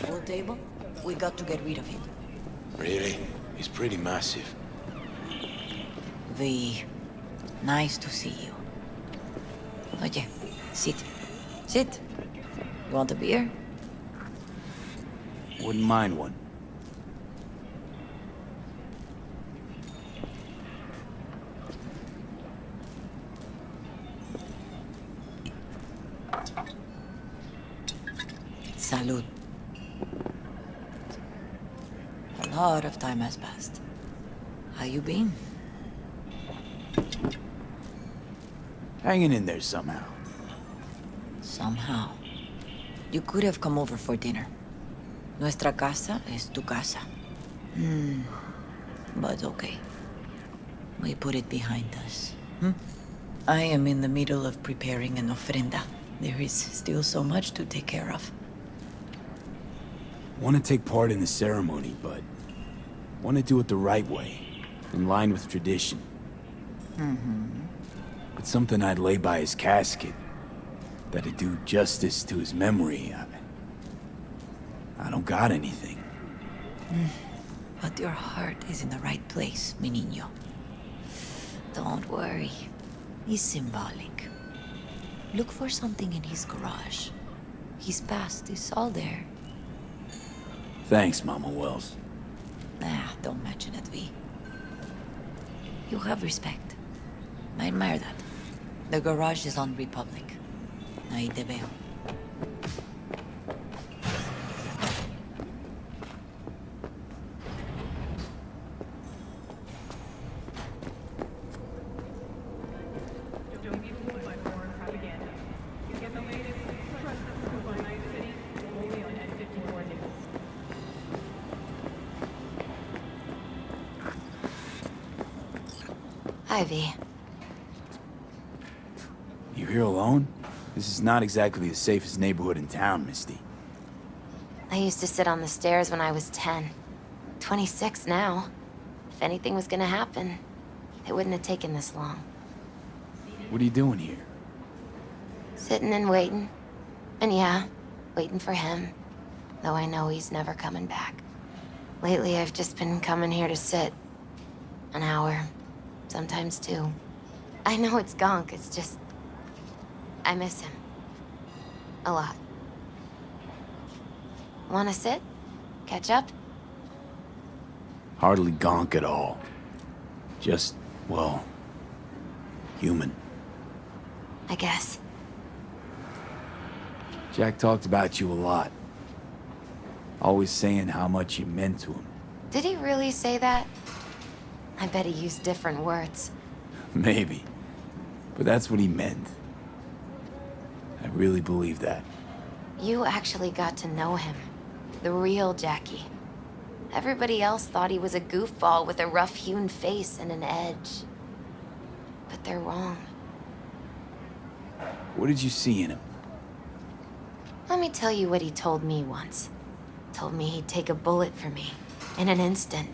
Pool table? We got to get rid of him. Really? He's pretty massive. V, nice to see you. Oye, sit. Sit. You want a beer? Wouldn't mind one. Salud. A lot of time has passed. How you been? Hanging in there somehow. Somehow. You could have come over for dinner. Nuestra casa es tu casa. But okay. We put it behind us. I am in the middle of preparing an ofrenda. There is still so much to take care of. Want to take part in the ceremony, but want to do it the right way, in line with tradition. But something I'd lay by his casket, that'd do justice to his memory. I don't got anything. But your heart is in the right place, mi niño. Don't worry. It's symbolic. Look for something in his garage. His past is all there. Thanks, Mama Wells. Don't mention it, V. You have respect. I admire that. The garage is on Republic. Ahí te veo. Hi, V. You here alone? This is not exactly the safest neighborhood in town, Misty. I used to sit on the stairs when I was 10. 26 now. If anything was gonna happen, it wouldn't have taken this long. What are you doing here? Sitting and waiting. And yeah, waiting for him. Though I know he's never coming back. Lately, I've just been coming here to sit. An hour. Sometimes two. I know it's gunk, it's just... I miss him. A lot. Wanna sit? Catch up? Hardly gonk at all. Just, well, human. I guess. Jack talked about you a lot. Always saying how much you meant to him. Did he really say that? I bet he used different words. Maybe. But that's what he meant. I really believe that. You actually got to know him. The real Jackie. Everybody else thought he was a goofball with a rough-hewn face and an edge. But they're wrong. What did you see in him? Let me tell you what he told me once. Told me he'd take a bullet for me. In an instant.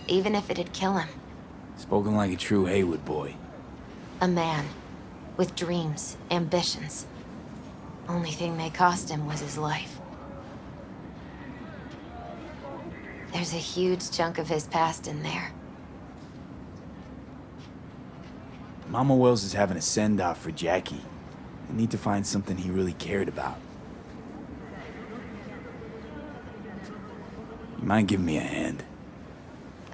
Even if it'd kill him. Spoken like a true Haywood boy. A man. With dreams, ambitions. Only thing they cost him was his life. There's a huge chunk of his past in there. Mama Wells is having a send-off for Jackie. I need to find something he really cared about. You mind giving me a hand?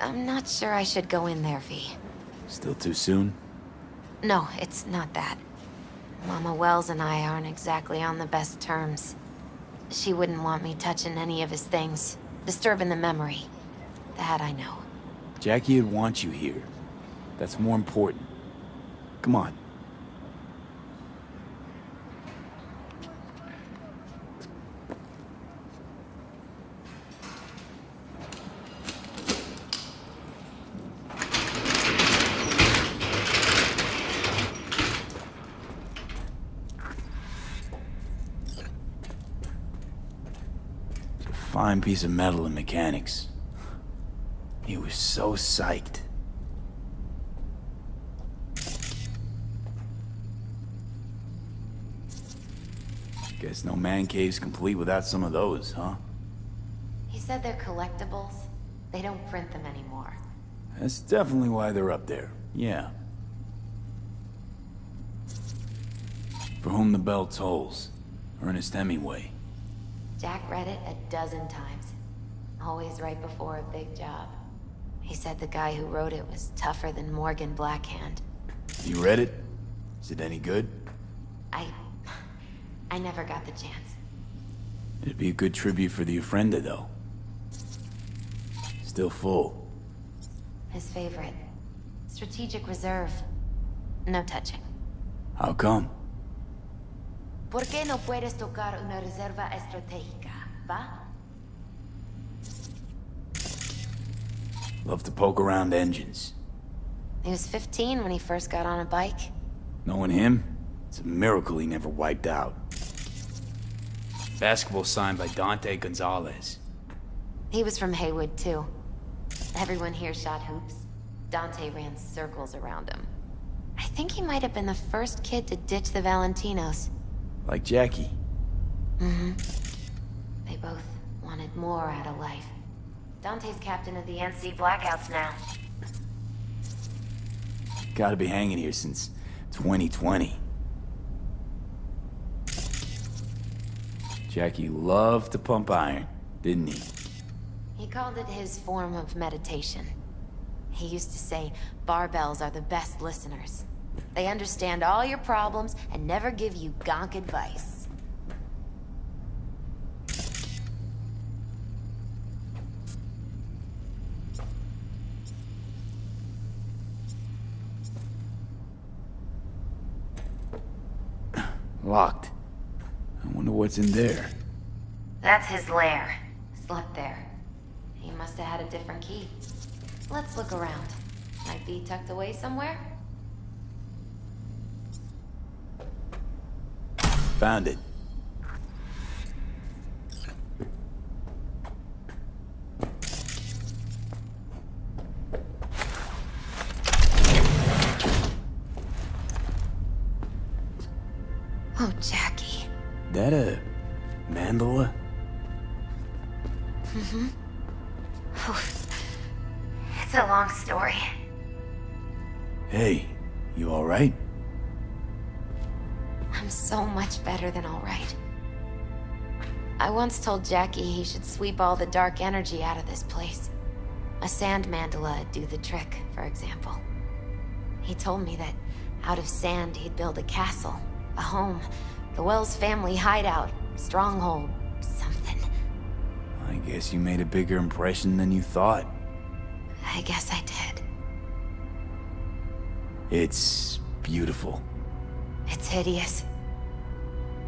I'm not sure I should go in there, V. Still too soon? No, it's not that. Mama Wells and I aren't exactly on the best terms. She wouldn't want me touching any of his things, disturbing the memory. That I know. Jackie would want you here. That's more important. Come on. Fine piece of metal in mechanics. He was so psyched. Guess no man cave's complete without some of those, huh? He said they're collectibles. They don't print them anymore. That's definitely why they're up there, yeah. For Whom the Bell Tolls, Ernest Hemingway. Jack read it a dozen times. Always right before a big job. He said the guy who wrote it was tougher than Morgan Blackhand. You read it? Is it any good? I never got the chance. It'd be a good tribute for the Ofrenda, though. Still full. His favorite. Strategic Reserve. No touching. How come? ¿Por qué no puedes tocar una reserva estratégica, va? Love to poke around engines. He was 15 when he first got on a bike. Knowing him, it's a miracle he never wiped out. Basketball signed by Dante Gonzalez. He was from Haywood, too. Everyone here shot hoops. Dante ran circles around him. I think he might have been the first kid to ditch the Valentinos. Like Jackie. Mm-hmm. They both wanted more out of life. Dante's captain of the NC Blackouts now. Gotta be hanging here since 2020. Jackie loved to pump iron, didn't he? He called it his form of meditation. He used to say, barbells are the best listeners. They understand all your problems and never give you gonk advice. Locked. I wonder what's in there. That's his lair. Slept there. He must have had a different key. Let's look around. Might be tucked away somewhere? Found it. Oh, Jackie. That a mandala? Mm-hmm. Oh, it's a long story. Hey, you alright? I'm so much better than all right. I once told Jackie he should sweep all the dark energy out of this place. A sand mandala'd do the trick, for example. He told me that out of sand he'd build a castle, a home, the Wells family hideout, stronghold, something. I guess you made a bigger impression than you thought. I guess I did. It's beautiful. It's hideous.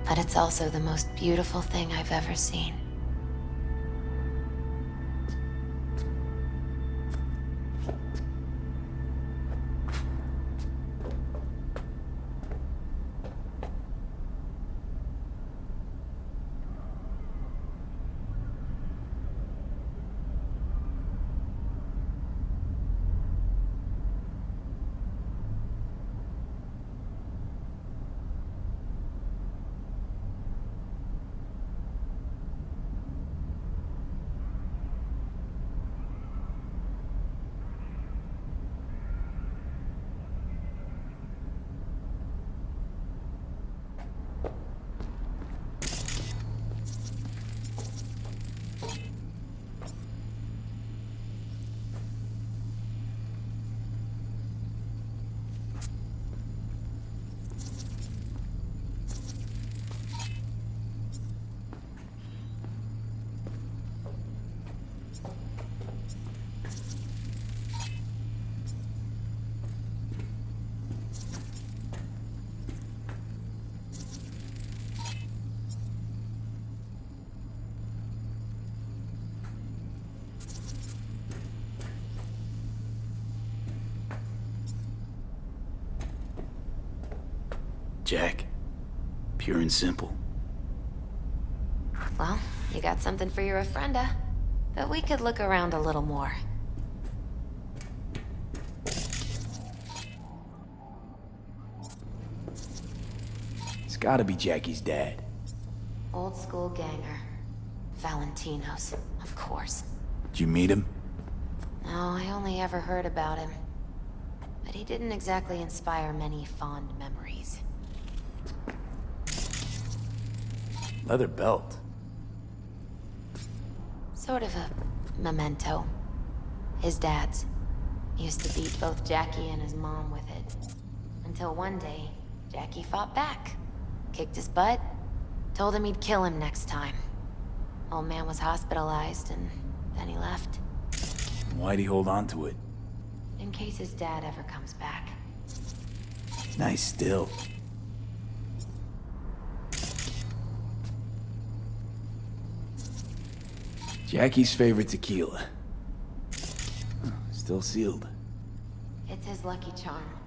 But it's also the most beautiful thing I've ever seen. Jack. Pure and simple. Well, you got something for your ofrenda. But we could look around a little more. It's gotta be Jackie's dad. Old school ganger. Valentino's, of course. Did you meet him? No, I only ever heard about him. But he didn't exactly inspire many fond memories. Leather belt. Sort of a memento. His dad's. He used to beat both Jackie and his mom with it. Until one day, Jackie fought back. Kicked his butt. Told him he'd kill him next time. Old man was hospitalized, and then he left. Why'd he hold on to it? In case his dad ever comes back. Nice still. Jackie's favorite tequila. Still sealed. It's his lucky charm.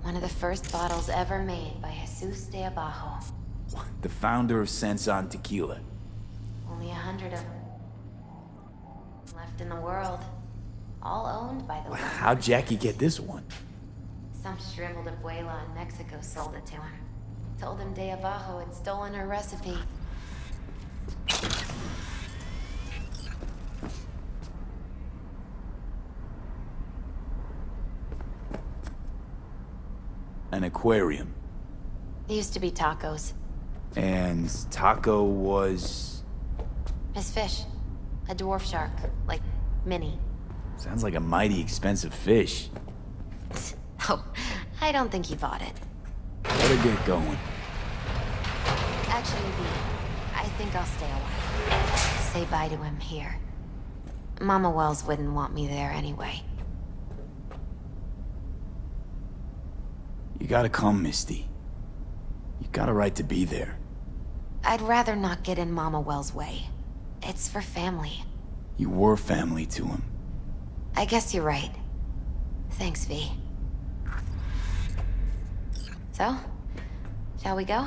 One of the first bottles ever made by Jesus de Abajo. The founder of Sensan Tequila. Only 100 of them left in the world. All owned by the How'd Jackie get this one? Some shriveled abuela in Mexico sold it to him. Told him de Abajo had stolen her recipe. An aquarium. They used to be tacos. And Taco was... His fish. A dwarf shark. Like, mini. Sounds like a mighty expensive fish. Oh, I don't think he bought it. Better get going. Actually, V, I think I'll stay a while. Say bye to him here. Mama Wells wouldn't want me there anyway. You gotta come, Misty. You got a right to be there. I'd rather not get in Mama Wells' way. It's for family. You were family to him. I guess you're right. Thanks, V. So, shall we go?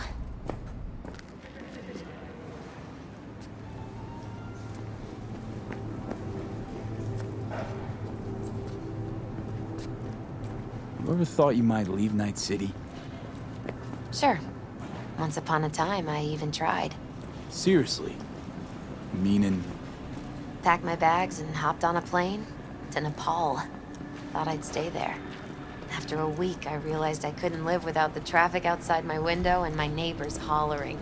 You ever thought you might leave Night City? Sure. Once upon a time, I even tried. Seriously? Meaning... Packed my bags and hopped on a plane to Nepal. Thought I'd stay there. After a week, I realized I couldn't live without the traffic outside my window and my neighbors hollering.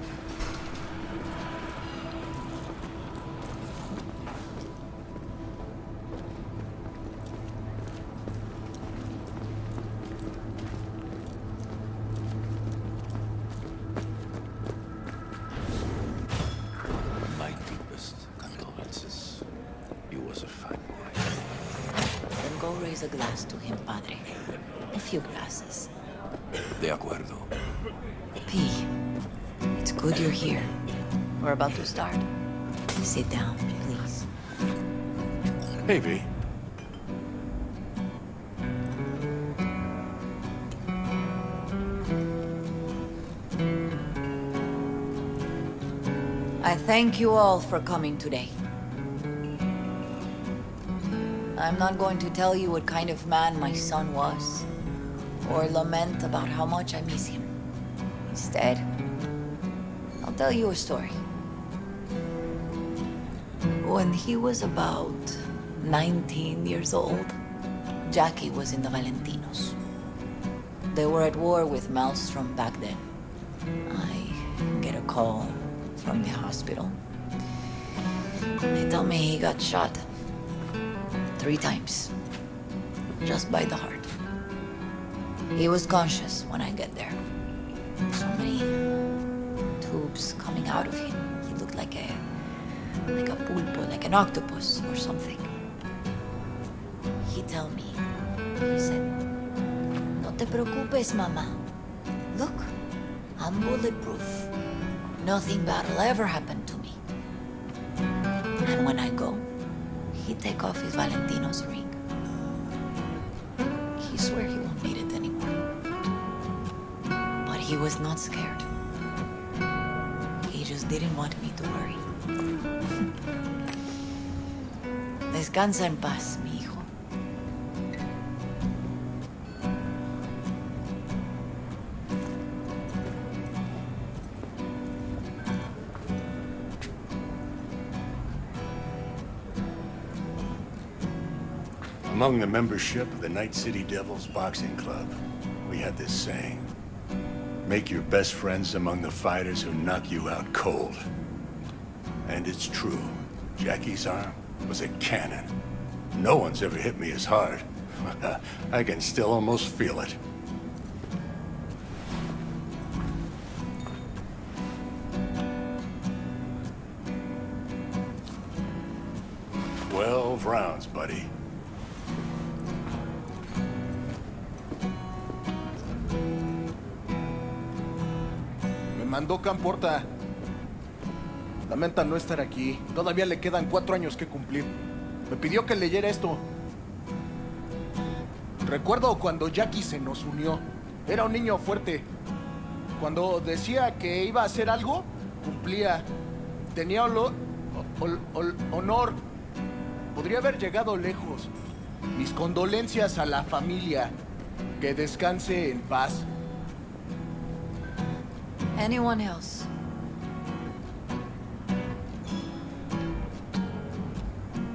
My deepest condolences. He was a fine boy. Then go raise a glass to him, Padre. A few glasses. De acuerdo. P, it's good you're here. We're about to start. Sit down, please. Hey, V. I thank you all for coming today. I'm not going to tell you what kind of man my son was, or lament about how much I miss him. Instead, I'll tell you a story. When he was about 19 years old, Jackie was in the Valentinos. They were at war with Maelstrom back then. I get a call from the hospital. They tell me he got shot 3 times, just by the heart. He was conscious when I get there. So many tubes coming out of him. He looked like a pulpo, like an octopus or something. He told me, he said, "No te preocupes, mama. Look, I'm bulletproof. Nothing bad will ever happen to me." And when I go, he take off his Valentino's ring. He swear he won't need it anymore. But he was not scared. He just didn't want me to worry. Descansa en paz, mi hijo. Among the membership of the Night City Devils Boxing Club, we had this saying. Make your best friends among the fighters who knock you out cold. And it's true. Jackie's arm was a cannon. No one's ever hit me as hard. I can still almost feel it. "12 rounds, buddy." Me mandó Camporta. Lamenta no estar aquí. Todavía le quedan 4 años que cumplir. Me pidió que leyera esto. Recuerdo cuando Jackie se nos unió. Era un niño fuerte. Cuando decía que iba a hacer algo, cumplía. Tenía honor. Podría haber llegado lejos. Mis condolencias a la familia. Que descanse en paz. Anyone else?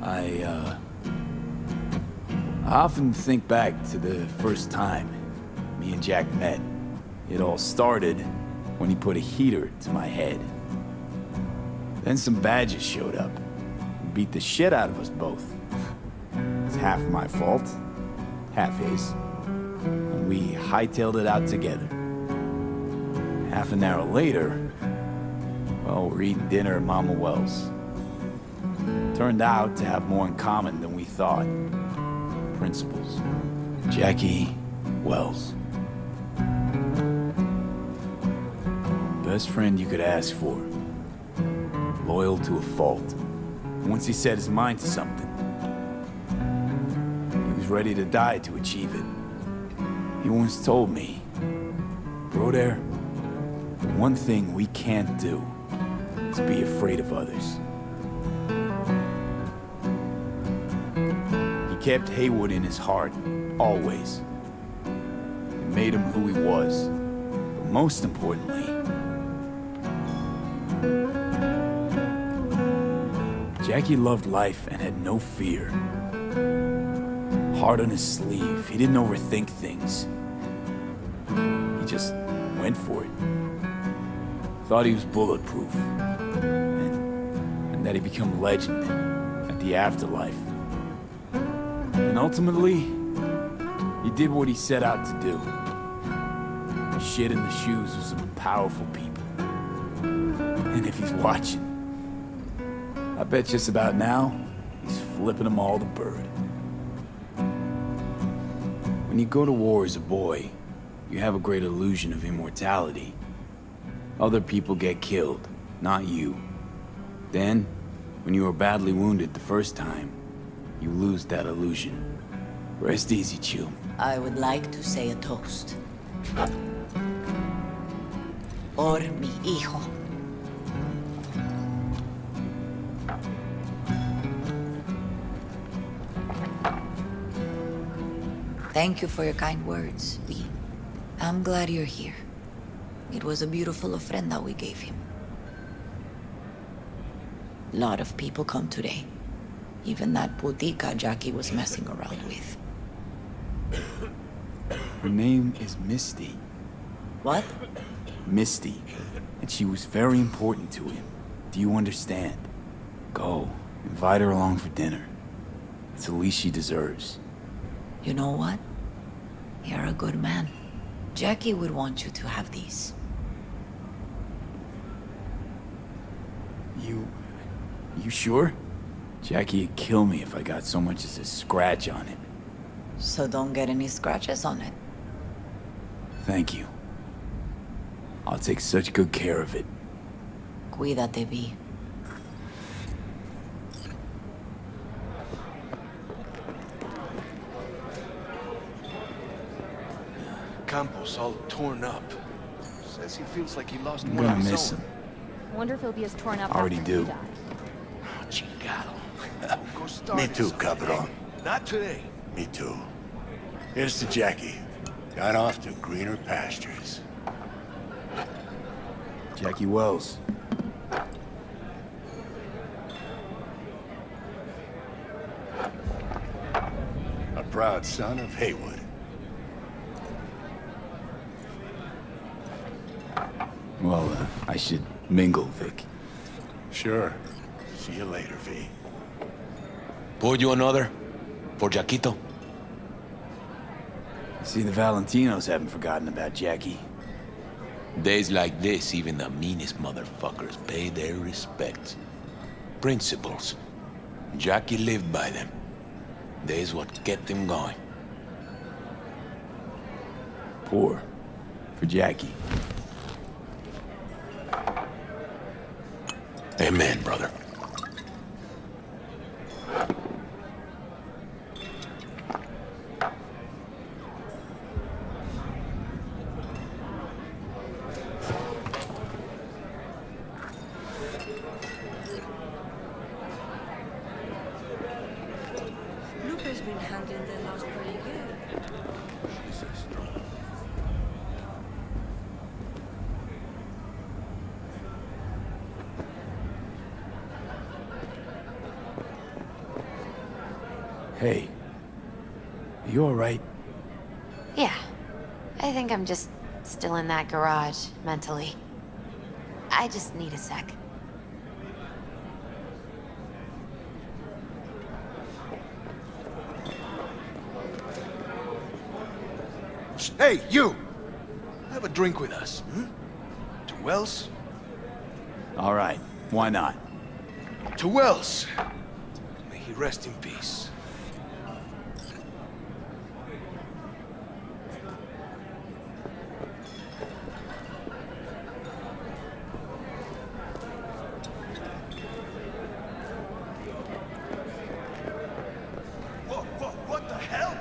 I often think back to the first time me and Jack met. It all started when he put a heater to my head. Then some badges showed up and beat the shit out of us both. It's half my fault, half his. And we hightailed it out together. Half an hour later, well, we're eating dinner at Mama Wells. Turned out to have more in common than we thought. Principles. Jackie Wells. Best friend you could ask for. Loyal to a fault. Once he set his mind to something, he was ready to die to achieve it. He once told me, "Bro there, the one thing we can't do is be afraid of others." He kept Haywood in his heart, always. It made him who he was. But most importantly, Jackie loved life and had no fear. Heart on his sleeve, he didn't overthink things. He just went for it. Thought he was bulletproof. And that he'd become legend at the afterlife. And ultimately, he did what he set out to do. Shit in the shoes of some powerful people. And if he's watching, I bet just about now, he's flipping them all the bird. When you go to war as a boy, you have a great illusion of immortality. Other people get killed, not you. Then, when you are badly wounded the first time, you lose that illusion. Rest easy, Chew. I would like to say a toast. Por mi hijo. Thank you for your kind words, V. I'm glad you're here. It was a beautiful ofrenda we gave him. A lot of people come today. Even that putica Jackie was messing around with. Her name is Misty. What? Misty. And she was very important to him. Do you understand? Go. Invite her along for dinner. It's the least she deserves. You know what? You're a good man. Jackie would want you to have these. You sure? Jackie'd kill me if I got so much as a scratch on it. So don't get any scratches on it. Thank you. I'll take such good care of it. Cuídate, V. Campos all torn up. Says he feels like he lost I'm more of gonna his miss own. him. Wonder if he'll be as torn up Already after do. you die. Oh, chingado. Go Me start too, something. Cabron. Not today. Me too. Here's to Jackie. Gone off to greener pastures. Jackie Wells. A proud son of Haywood. Well, I should mingle, Vic. Sure. See you later, V. Pour you another? For Jaquito? See, the Valentinos haven't forgotten about Jackie. Days like this, even the meanest motherfuckers pay their respects. Principles. Jackie lived by them. They's what kept him going. Pour. For Jackie. Amen, brother. Luca's been handling the loss pretty good. Hey. You alright? Yeah. I think I'm just still in that garage, mentally. I just need a sec. Hey, you! Have a drink with us, To Wells? Alright. Why not? To Wells! May he rest in peace. What the hell?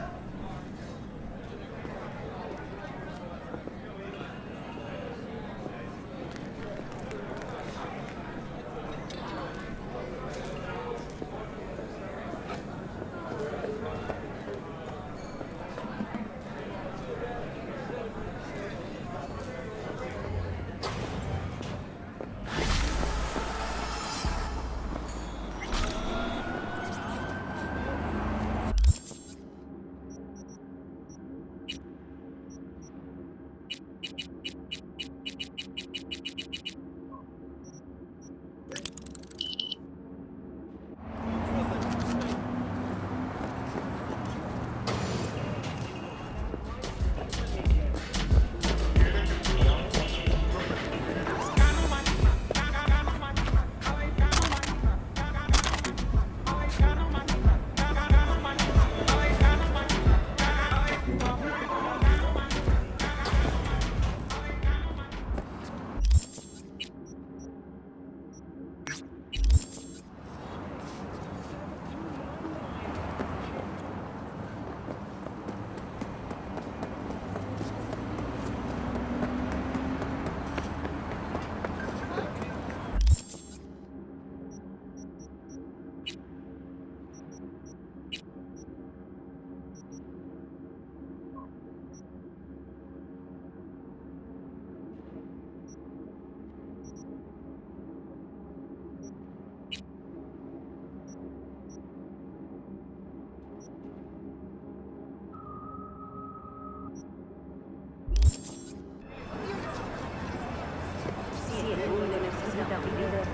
Si el mundo necesita un líder,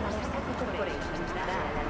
la Stark Corporation dará la